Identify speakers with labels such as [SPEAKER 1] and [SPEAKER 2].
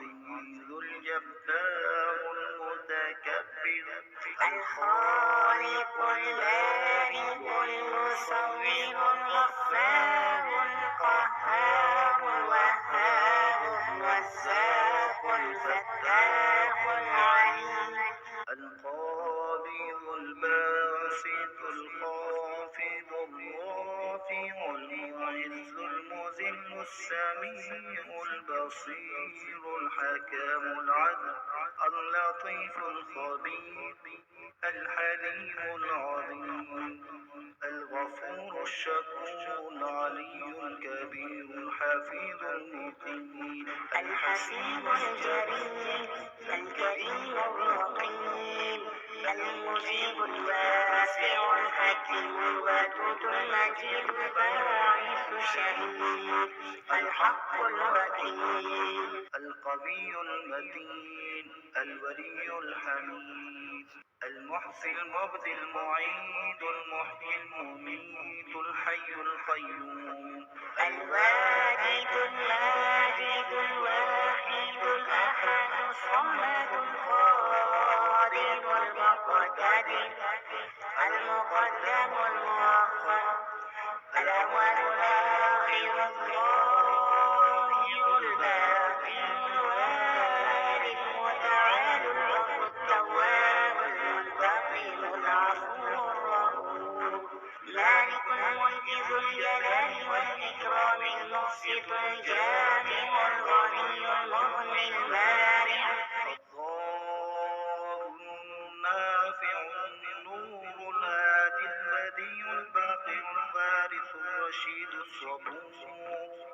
[SPEAKER 1] العزيز الجبار المتكبر
[SPEAKER 2] الخالق البارئ المصور الغفار القهار الوهاب الرزاق الفتاح العليم
[SPEAKER 1] القابض الباسط الخافض الرافع المعز المذل السميع البصير الحكم العدل اللطيف الخبير الحليم العظيم الغفور الشكور العلي الكبير الحفيظ المقيم
[SPEAKER 2] الحسيب الجليل الكريم الرقيب المجيب الواسع الحكيم الودود المجيد الباعث الشهيد الحق الوكيل
[SPEAKER 1] القوي المتين الولي الحميد المحصي المبدي المعيد المحيي المميت الحي القيوم
[SPEAKER 2] الواجد الماجد الواحد الأحد الصمد القادر المقتدر المقدم المؤخر الأول الآخر الظاهر الباطن الوالي المتعال الرب التواب المنتقم العفو الرؤوف مالك الملك ذو الجلال والإكرام المقسط الجامع الغني المغني المانع
[SPEAKER 1] الله النافع النور الهادي البديع الباقي الوارث الرشيد الصبور